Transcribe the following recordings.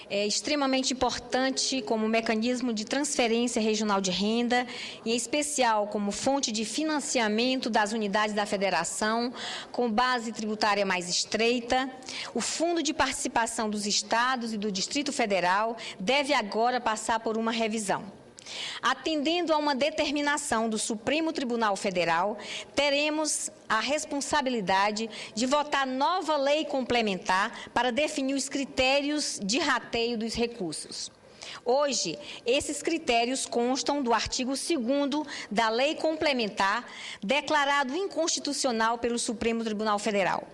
é extremamente importante como mecanismo de transferência regional de renda, e em especial como fonte de financiamento das unidades da federação, com base tributária mais estreita. O Fundo de Participação dos Estados e do Distrito Federal deve agora passar por uma revisão. Atendendo a uma determinação do Supremo Tribunal Federal, teremos a responsabilidade de votar nova lei complementar para definir os critérios de rateio dos recursos. Hoje, esses critérios constam do artigo 2º da Lei Complementar, declarado inconstitucional pelo Supremo Tribunal Federal.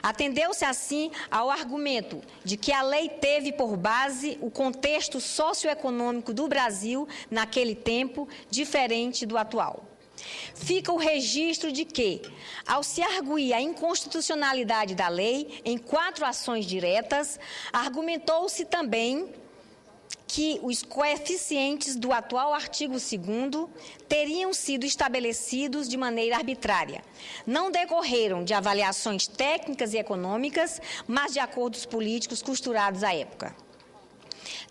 Atendeu-se, assim, ao argumento de que a lei teve por base o contexto socioeconômico do Brasil, naquele tempo, diferente do atual. Fica o registro de que, ao se arguir a inconstitucionalidade da lei em 4 ações diretas, argumentou-se também que os coeficientes do atual artigo 2º teriam sido estabelecidos de maneira arbitrária. Não decorreram de avaliações técnicas e econômicas, mas de acordos políticos costurados à época.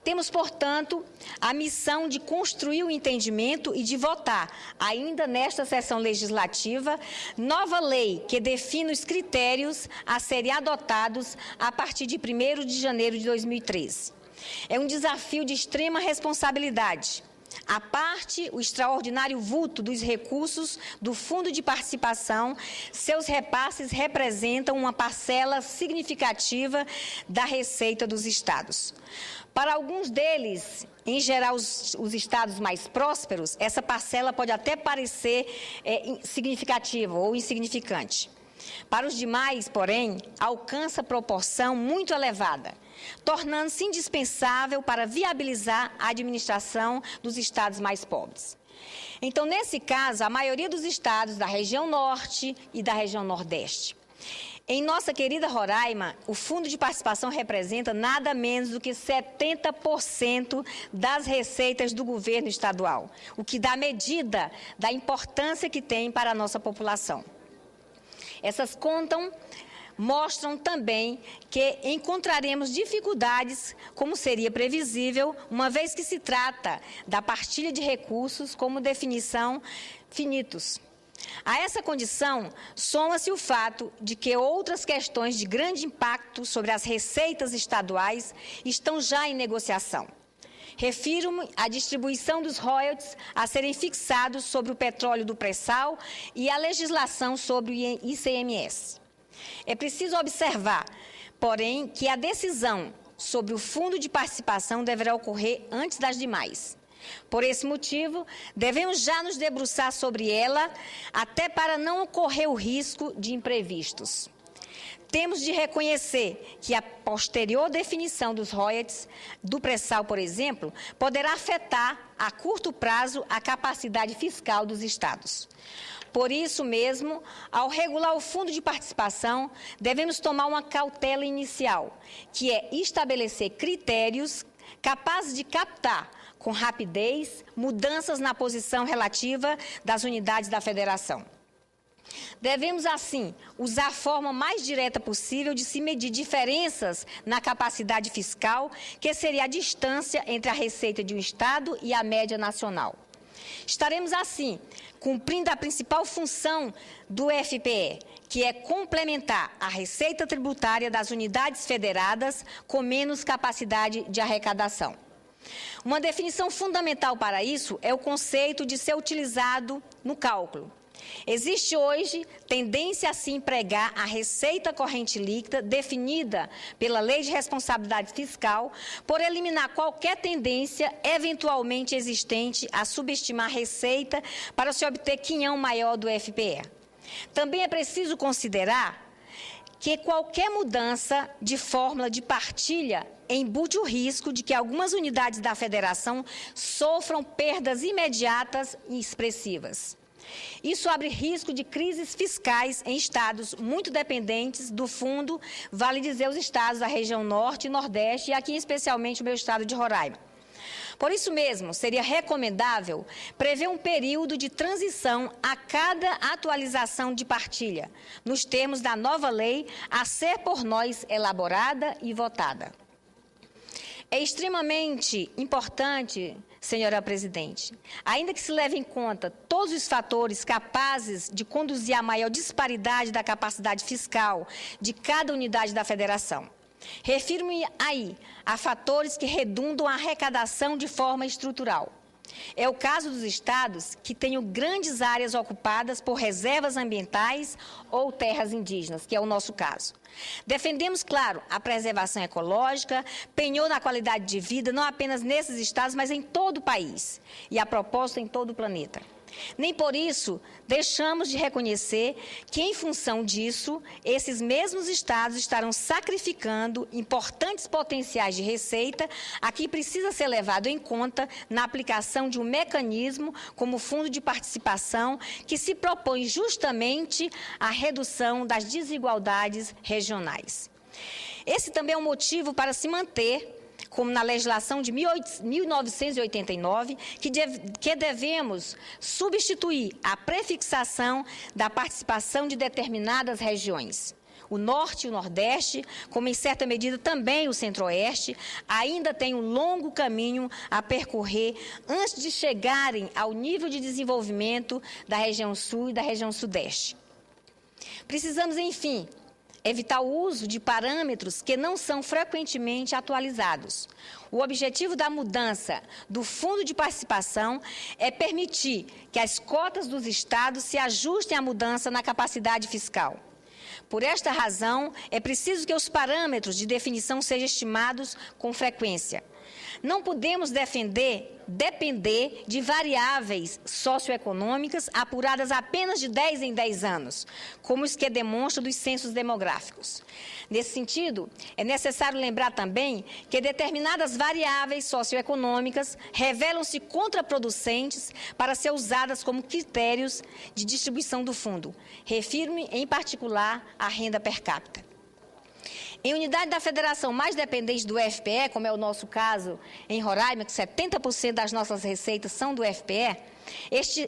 Temos, portanto, a missão de construir o entendimento e de votar, ainda nesta sessão legislativa, nova lei que define os critérios a serem adotados a partir de 1º de janeiro de 2013. É um desafio de extrema responsabilidade. À parte o extraordinário vulto dos recursos do Fundo de Participação, seus repasses representam uma parcela significativa da receita dos estados. Para alguns deles, em geral os estados mais prósperos, essa parcela pode até parecer significativa ou insignificante. Para os demais, porém, alcança proporção muito elevada, tornando-se indispensável para viabilizar a administração dos estados mais pobres. Então, nesse caso, a maioria dos estados da região norte e da região nordeste. Em nossa querida Roraima, o Fundo de Participação representa nada menos do que 70% das receitas do governo estadual, o que dá medida da importância que tem para a nossa população. Essas contas mostram também que encontraremos dificuldades, como seria previsível, uma vez que se trata da partilha de recursos como definição finitos. A essa condição, soma-se o fato de que outras questões de grande impacto sobre as receitas estaduais estão já em negociação. Refiro-me à distribuição dos royalties a serem fixados sobre o petróleo do pré-sal e à legislação sobre o ICMS. É preciso observar, porém, que a decisão sobre o Fundo de Participação deverá ocorrer antes das demais. Por esse motivo, devemos já nos debruçar sobre ela, até para não ocorrer o risco de imprevistos. Temos de reconhecer que a posterior definição dos royalties do pré-sal, por exemplo, poderá afetar a curto prazo a capacidade fiscal dos estados. Por isso mesmo, ao regular o Fundo de Participação, devemos tomar uma cautela inicial, que é estabelecer critérios capazes de captar com rapidez mudanças na posição relativa das unidades da federação. Devemos, assim, usar a forma mais direta possível de se medir diferenças na capacidade fiscal, que seria a distância entre a receita de um estado e a média nacional. Estaremos, assim, cumprindo a principal função do FPE, que é complementar a receita tributária das unidades federadas com menos capacidade de arrecadação. Uma definição fundamental para isso é o conceito de ser utilizado no cálculo. Existe hoje tendência a se empregar a receita corrente líquida definida pela Lei de Responsabilidade Fiscal por eliminar qualquer tendência eventualmente existente a subestimar a receita para se obter quinhão maior do FPE. Também é preciso considerar que qualquer mudança de fórmula de partilha embute o risco de que algumas unidades da federação sofram perdas imediatas e expressivas. Isso abre risco de crises fiscais em estados muito dependentes do fundo, vale dizer os estados da região norte e nordeste, e aqui especialmente o meu estado de Roraima. Por isso mesmo, seria recomendável prever um período de transição a cada atualização de partilha, nos termos da nova lei a ser por nós elaborada e votada. É extremamente importante, senhora presidente, ainda que se leve em conta todos os fatores capazes de conduzir à maior disparidade da capacidade fiscal de cada unidade da federação. Refiro-me aí a fatores que redundam a arrecadação de forma estrutural. É o caso dos estados que tenham grandes áreas ocupadas por reservas ambientais ou terras indígenas, que é o nosso caso. Defendemos, claro, a preservação ecológica, penhor na qualidade de vida, não apenas nesses estados, mas em todo o país, e a propósito em todo o planeta. Nem por isso deixamos de reconhecer que, em função disso, esses mesmos estados estarão sacrificando importantes potenciais de receita a que precisa ser levado em conta na aplicação de um mecanismo como o Fundo de Participação, que se propõe justamente a redução das desigualdades regionais. Esse também é um motivo para se manter, como na legislação de 1989, que devemos substituir a prefixação da participação de determinadas regiões. O Norte e o Nordeste, como em certa medida também o Centro-Oeste, ainda têm um longo caminho a percorrer antes de chegarem ao nível de desenvolvimento da região Sul e da região Sudeste. Precisamos, enfim, evitar o uso de parâmetros que não são frequentemente atualizados. O objetivo da mudança do Fundo de Participação é permitir que as cotas dos estados se ajustem à mudança na capacidade fiscal. Por esta razão, é preciso que os parâmetros de definição sejam estimados com frequência. Não podemos depender de variáveis socioeconômicas apuradas apenas de 10 em 10 anos, como os que demonstram dos censos demográficos. Nesse sentido, é necessário lembrar também que determinadas variáveis socioeconômicas revelam-se contraproducentes para ser usadas como critérios de distribuição do fundo. Refiro-me, em particular, à renda per capita. Em unidade da federação mais dependente do FPE, como é o nosso caso em Roraima, que 70% das nossas receitas são do FPE, este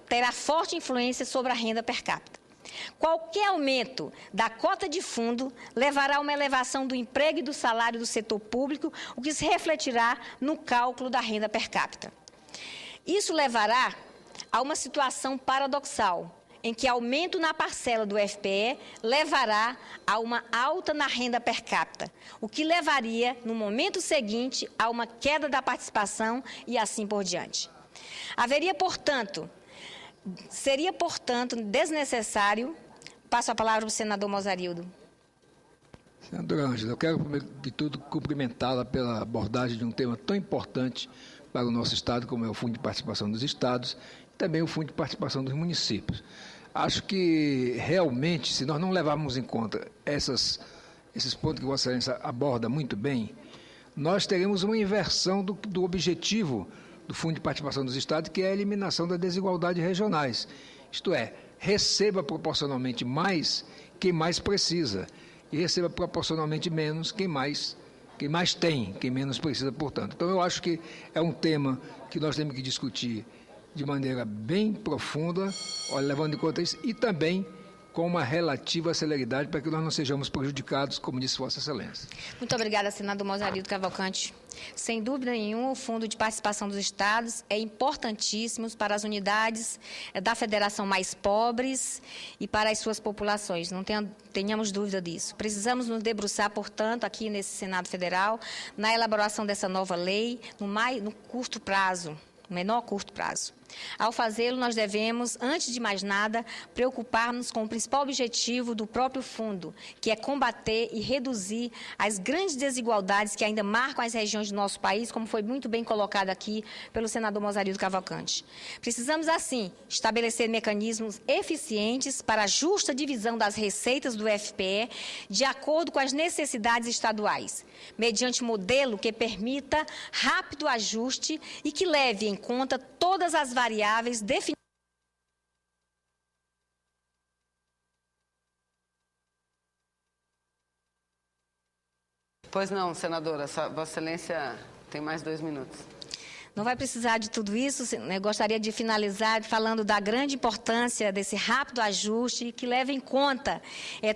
terá forte influência sobre a renda per capita. Qualquer aumento da cota de fundo levará a uma elevação do emprego e do salário do setor público, o que se refletirá no cálculo da renda per capita. Isso levará a uma situação paradoxal, em que aumento na parcela do FPE levará a uma alta na renda per capita, o que levaria, no momento seguinte, a uma queda da participação e assim por diante. Seria, portanto, desnecessário... Passo a palavra ao senador Mozarildo. Senadora Ângela, eu quero, primeiro de tudo, cumprimentá-la pela abordagem de um tema tão importante para o nosso Estado, como é o Fundo de Participação dos Estados, e também o Fundo de Participação dos Municípios. Acho que, realmente, se nós não levarmos em conta esses pontos que Vossa Excelência aborda muito bem, nós teremos uma inversão do objetivo do Fundo de Participação dos Estados, que é a eliminação das desigualdades regionais. Isto é, receba proporcionalmente mais quem mais precisa e receba proporcionalmente menos quem mais tem, quem menos precisa, portanto. Então, eu acho que é um tema que nós temos que discutir de maneira bem profunda, levando em conta isso, e também com uma relativa celeridade para que nós não sejamos prejudicados, como disse Vossa Excelência. Muito obrigada, senador Mozarildo Cavalcante. Sem dúvida nenhuma, o Fundo de Participação dos Estados é importantíssimo para as unidades da federação mais pobres e para as suas populações, não tenhamos dúvida disso. Precisamos nos debruçar, portanto, aqui nesse Senado Federal, na elaboração dessa nova lei, no curto prazo, no menor curto prazo. Ao fazê-lo, nós devemos, antes de mais nada, preocupar-nos com o principal objetivo do próprio fundo, que é combater e reduzir as grandes desigualdades que ainda marcam as regiões do nosso país, como foi muito bem colocado aqui pelo senador Mozarildo Cavalcante. Precisamos, assim, estabelecer mecanismos eficientes para a justa divisão das receitas do FPE de acordo com as necessidades estaduais, mediante modelo que permita rápido ajuste e que leve em conta todas as variáveis definidas. Pois não, senadora, Vossa Excelência tem mais 2 minutos. Não vai precisar de tudo isso, eu gostaria de finalizar falando da grande importância desse rápido ajuste que leva em conta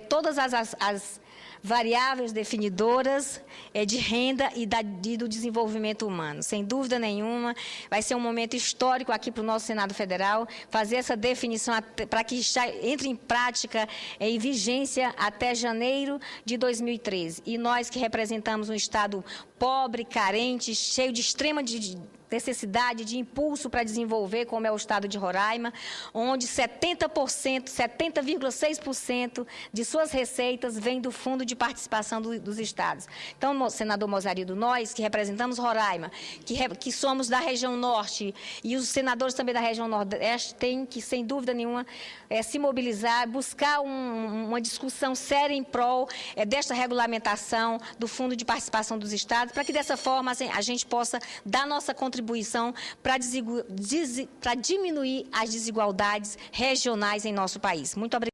todas as variáveis definidoras de renda e do desenvolvimento humano. Sem dúvida nenhuma, vai ser um momento histórico aqui para o nosso Senado Federal, fazer essa definição para que entre em prática e vigência até janeiro de 2013. E nós que representamos um Estado pobre, carente, cheio de extrema necessidade de impulso para desenvolver, como é o estado de Roraima, onde 70,6% de suas receitas vem do Fundo de Participação dos Estados. Então, senador Mozarido, nós que representamos Roraima, que somos da região norte, e os senadores também da região nordeste, têm que, sem dúvida nenhuma, se mobilizar, buscar uma discussão séria em prol desta regulamentação do Fundo de Participação dos Estados, para que, dessa forma, a gente possa dar nossa contribuição para diminuir as desigualdades regionais em nosso país. Muito obrigada.